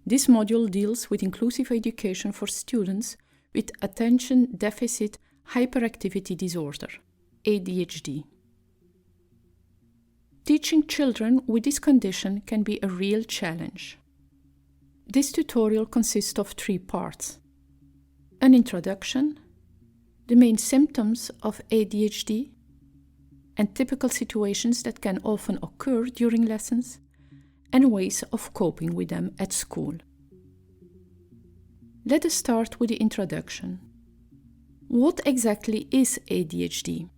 This module deals with inclusive education for students with attention deficit hyperactivity disorder, ADHD. Teaching children with this condition can be a real challenge. This tutorial consists of 3 parts: an introduction, the main symptoms of ADHD, and typical situations that can often occur during lessons, and ways of coping with them at school. Let us start with the introduction. What exactly is ADHD?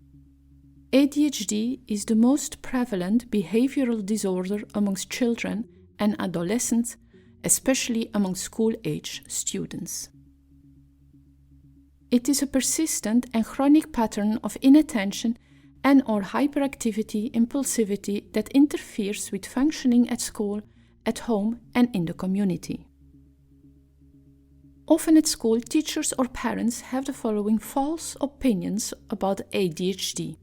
ADHD is the most prevalent behavioral disorder amongst children and adolescents, especially among school-age students. It is a persistent and chronic pattern of inattention and/or hyperactivity, impulsivity that interferes with functioning at school, at home, and in the community. Often at school, teachers or parents have the following false opinions about ADHD.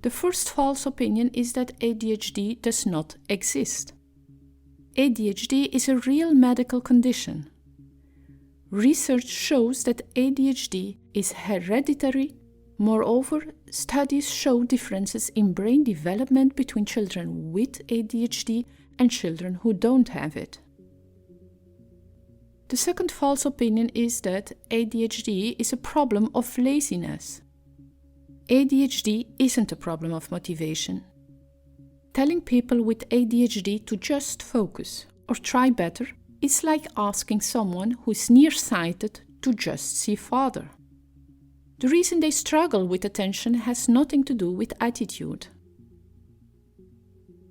The first false opinion is that ADHD does not exist. ADHD is a real medical condition. Research shows that ADHD is hereditary. Moreover, studies show differences in brain development between children with ADHD and children who don't have it. The second false opinion is that ADHD is a problem of laziness. ADHD isn't a problem of motivation. Telling people with ADHD to just focus or try better is like asking someone who is nearsighted to just see farther. The reason they struggle with attention has nothing to do with attitude.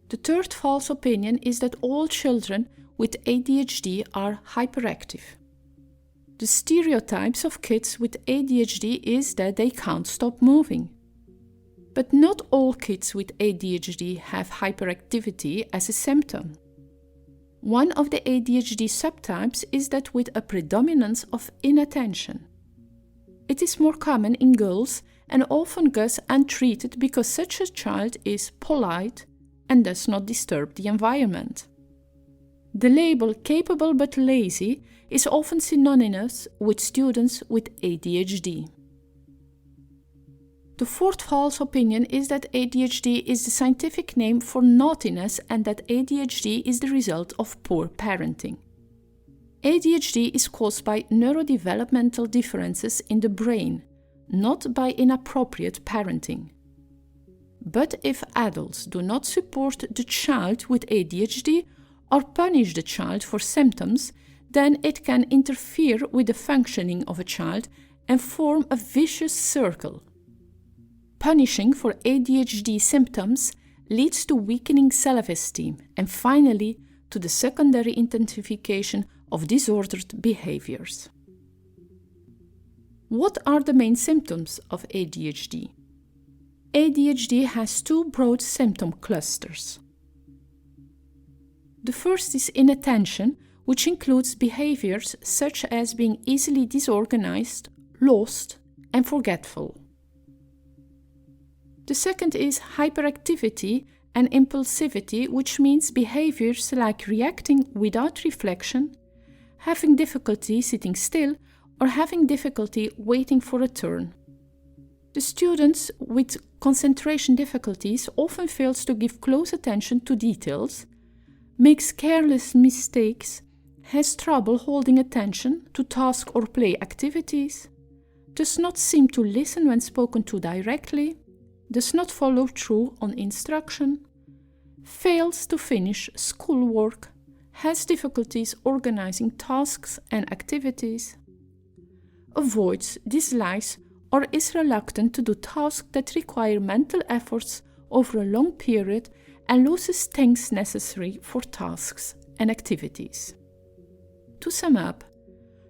The third false opinion is that all children with ADHD are hyperactive. The stereotypes of kids with ADHD is that they can't stop moving. But not all kids with ADHD have hyperactivity as a symptom. One of the ADHD subtypes is that with a predominance of inattention. It is more common in girls and often goes untreated because such a child is polite and does not disturb the environment. The label capable but lazy is often synonymous with students with ADHD. The fourth false opinion is that ADHD is the scientific name for naughtiness and that ADHD is the result of poor parenting. ADHD is caused by neurodevelopmental differences in the brain, not by inappropriate parenting. But if adults do not support the child with ADHD or punish the child for symptoms, then it can interfere with the functioning of a child and form a vicious circle. Punishing for ADHD symptoms leads to weakening self-esteem and finally to the secondary intensification of disordered behaviors. What are the main symptoms of ADHD? ADHD has 2 broad symptom clusters. The first is inattention, which includes behaviors such as being easily disorganized, lost, and forgetful. The second is hyperactivity and impulsivity, which means behaviors like reacting without reflection, having difficulty sitting still, or having difficulty waiting for a turn. The students with concentration difficulties often fails to give close attention to details, makes careless mistakes, has trouble holding attention to task or play activities, does not seem to listen when spoken to directly, does not follow through on instruction, fails to finish schoolwork, has difficulties organizing tasks and activities, avoids, dislikes, or is reluctant to do tasks that require mental efforts over a long period and loses things necessary for tasks and activities. To sum up,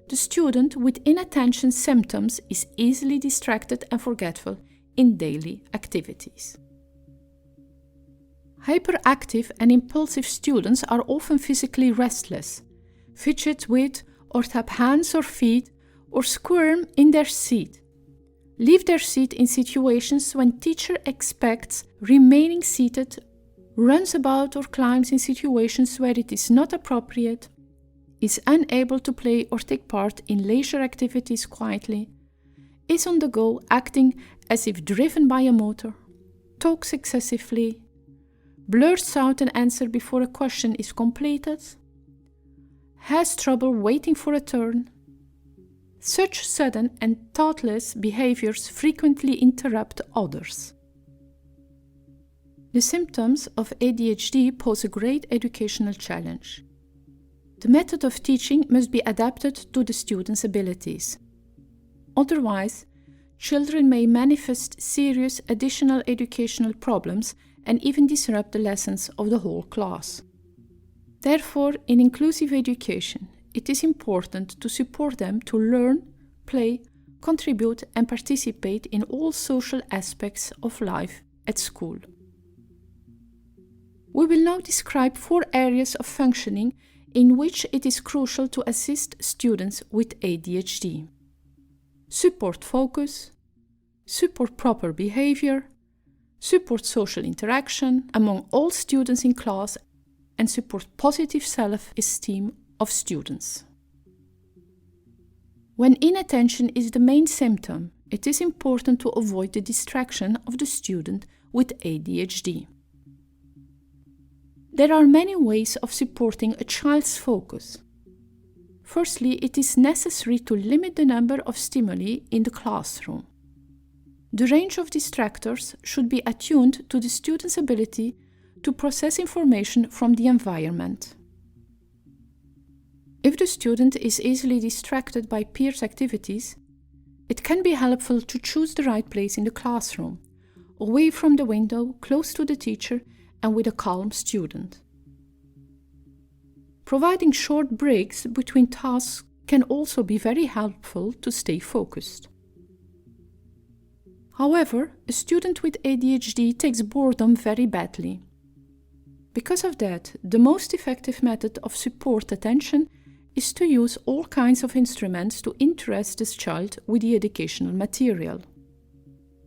the student with inattention symptoms is easily distracted and forgetful in daily activities. Hyperactive and impulsive students are often physically restless, fidget with or tap hands or feet, or squirm in their seat. Leave their seat in situations when teacher expects remaining seated runs about or climbs in situations where it is not appropriate, is unable to play or take part in leisure activities quietly, is on the go acting as if driven by a motor, talks excessively, blurts out an answer before a question is completed, has trouble waiting for a turn. Such sudden and thoughtless behaviors frequently interrupt others. The symptoms of ADHD pose a great educational challenge. The method of teaching must be adapted to the student's abilities. Otherwise, children may manifest serious additional educational problems and even disrupt the lessons of the whole class. Therefore, in inclusive education, it is important to support them to learn, play, contribute, and participate in all social aspects of life at school. We will now describe 4 areas of functioning in which it is crucial to assist students with ADHD. Support focus, support proper behavior, support social interaction among all students in class, and support positive self-esteem of students. When inattention is the main symptom, it is important to avoid the distraction of the student with ADHD. There are many ways of supporting a child's focus. Firstly, it is necessary to limit the number of stimuli in the classroom. The range of distractors should be attuned to the student's ability to process information from the environment. If the student is easily distracted by peers' activities, it can be helpful to choose the right place in the classroom, away from the window, close to the teacher, and with a calm student. Providing short breaks between tasks can also be very helpful to stay focused. However, a student with ADHD takes boredom very badly. Because of that, the most effective method of support attention is to use all kinds of instruments to interest this child with the educational material.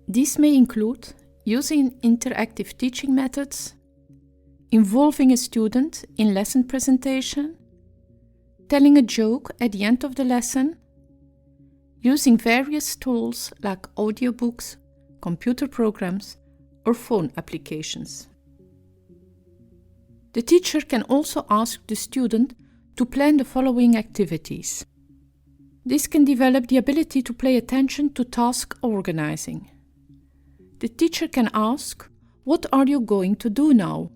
These may include using interactive teaching methods, involving a student in lesson presentation, telling a joke at the end of the lesson, using various tools like audiobooks, computer programs, or phone applications. The teacher can also ask the student to plan the following activities. This can develop the ability to pay attention to task organizing. The teacher can ask, "What are you going to do now?"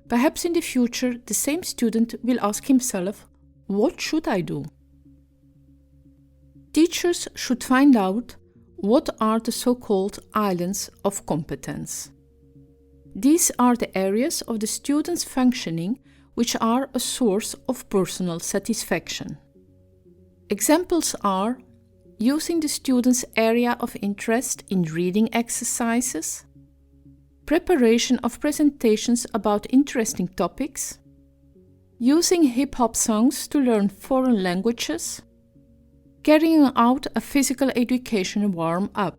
Perhaps in the future, the same student will ask himself, "What should I do?" Teachers should find out what are the so-called islands of competence. These are the areas of the student's functioning which are a source of personal satisfaction. Examples are using the student's area of interest in reading exercises, preparation of presentations about interesting topics, using hip-hop songs to learn foreign languages, carrying out a physical education warm-up.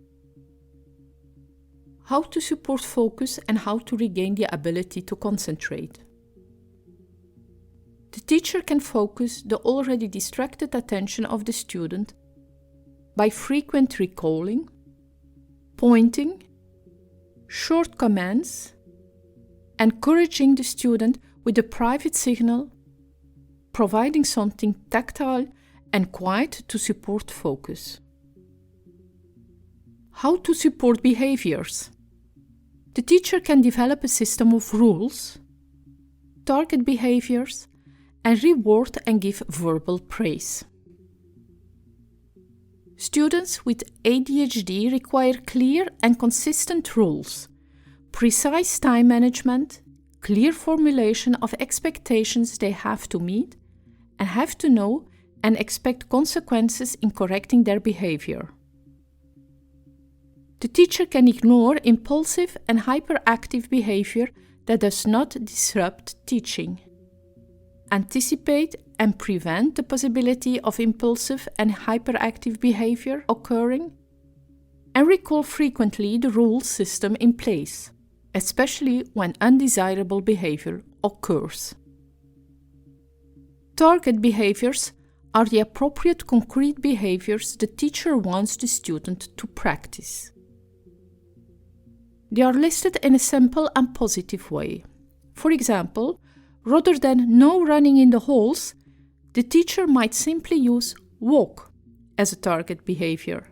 How to support focus and how to regain the ability to concentrate. The teacher can focus the already distracted attention of the student by frequent recalling, pointing, short commands, encouraging the student with a private signal, providing something tactile and quiet to support focus. How to support behaviors. The teacher can develop a system of rules, target behaviors, and reward and give verbal praise. Students with ADHD require clear and consistent rules, precise time management, clear formulation of expectations they have to meet, and have to know and expect consequences in correcting their behavior. The teacher can ignore impulsive and hyperactive behavior that does not disrupt teaching, anticipate and prevent the possibility of impulsive and hyperactive behavior occurring, and recall frequently the rule system in place. especially when undesirable behavior occurs. Target behaviors are the appropriate concrete behaviors the teacher wants the student to practice. They are listed in a simple and positive way. For example, rather than no running in the halls, the teacher might simply use walk as a target behavior.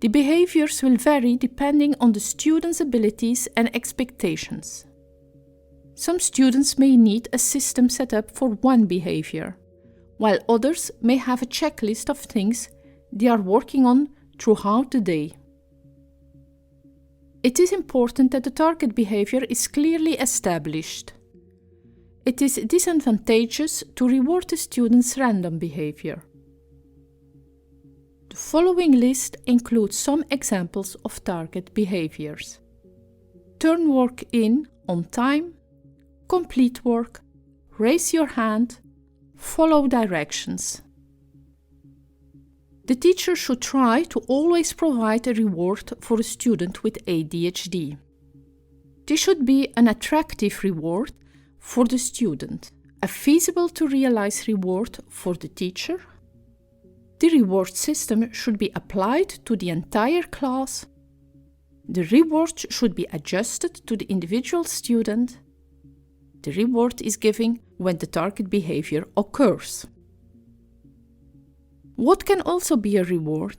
The behaviors will vary depending on the student's abilities and expectations. Some students may need a system set up for one behavior, while others may have a checklist of things they are working on throughout the day. It is important that the target behavior is clearly established. It is disadvantageous to reward the student's random behavior. The following list includes some examples of target behaviors: turn work in on time, complete work, raise your hand, follow directions. The teacher should try to always provide a reward for a student with ADHD. This should be an attractive reward for the student, a feasible to realize reward for the teacher. The reward system should be applied to the entire class. The reward should be adjusted to the individual student. The reward is given when the target behavior occurs. What can also be a reward?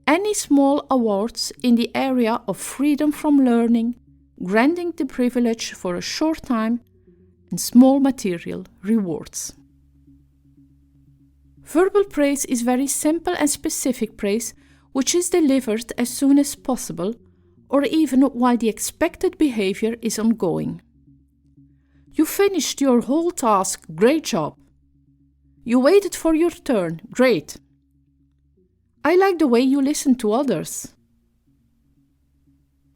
Any small awards in the area of freedom from learning, granting the privilege for a short time, and small material rewards. Verbal praise is very simple and specific praise, which is delivered as soon as possible, or even while the expected behavior is ongoing. You finished your whole task, great job. You waited for your turn, great. I like the way you listen to others.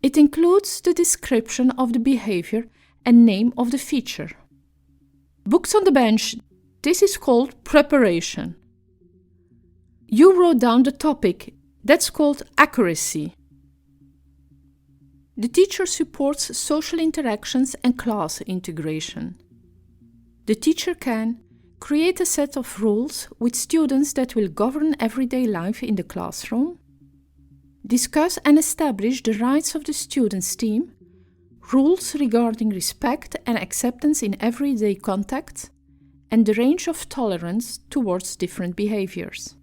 It includes the description of the behavior and name of the feature. Books on the bench, this is called preparation. You wrote down the topic, that's called accuracy. The teacher supports social interactions and class integration. The teacher can create a set of rules with students that will govern everyday life in the classroom, discuss and establish the rights of the students' team, rules regarding respect and acceptance in everyday contact, and the range of tolerance towards different behaviors.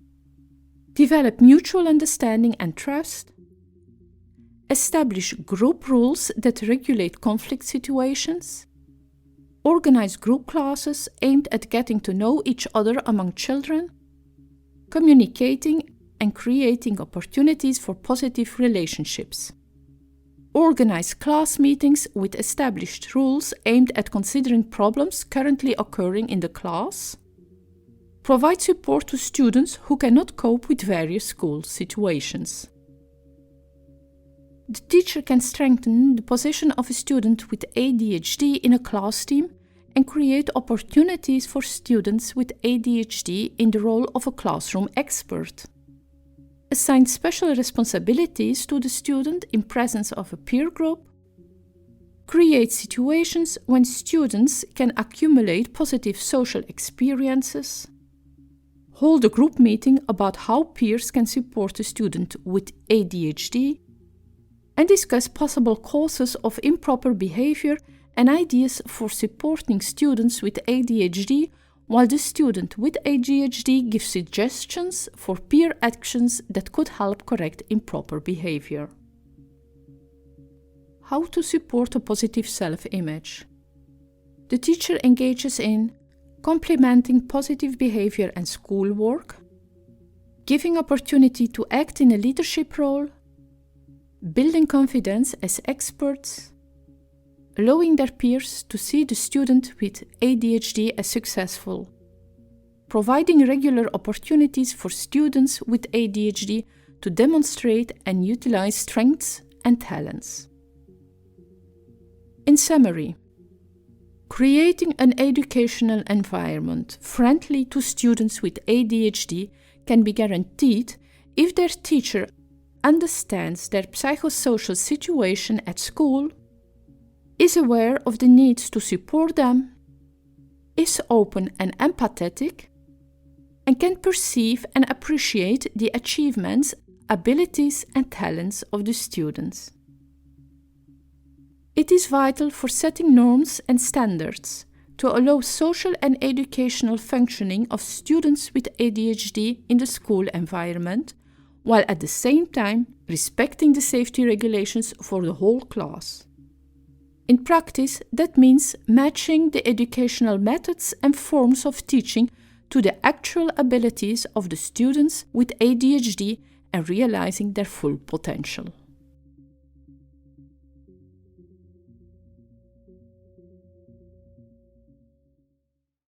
Develop mutual understanding and trust. Establish group rules that regulate conflict situations. Organize group classes aimed at getting to know each other among children. Communicating and creating opportunities for positive relationships. Organize class meetings with established rules aimed at considering problems currently occurring in the class. Provide support to students who cannot cope with various school situations. The teacher can strengthen the position of a student with ADHD in a class team and create opportunities for students with ADHD in the role of a classroom expert. Assign special responsibilities to the student in presence of a peer group. Create situations when students can accumulate positive social experiences. Hold a group meeting about how peers can support a student with ADHD. And discuss possible causes of improper behavior and ideas for supporting students with ADHD, while the student with ADHD gives suggestions for peer actions that could help correct improper behavior. How to support a positive self-image. The teacher engages in complimenting positive behavior and schoolwork, giving opportunity to act in a leadership role, building confidence as experts, allowing their peers to see the student with ADHD as successful, providing regular opportunities for students with ADHD to demonstrate and utilize strengths and talents. In summary, creating an educational environment friendly to students with ADHD can be guaranteed if their teacher understands their psychosocial situation at school, is aware of the needs to support them, is open and empathetic, and can perceive and appreciate the achievements, abilities, and talents of the students. It is vital for setting norms and standards to allow social and educational functioning of students with ADHD in the school environment, while at the same time respecting the safety regulations for the whole class. In practice, that means matching the educational methods and forms of teaching to the actual abilities of the students with ADHD and realizing their full potential.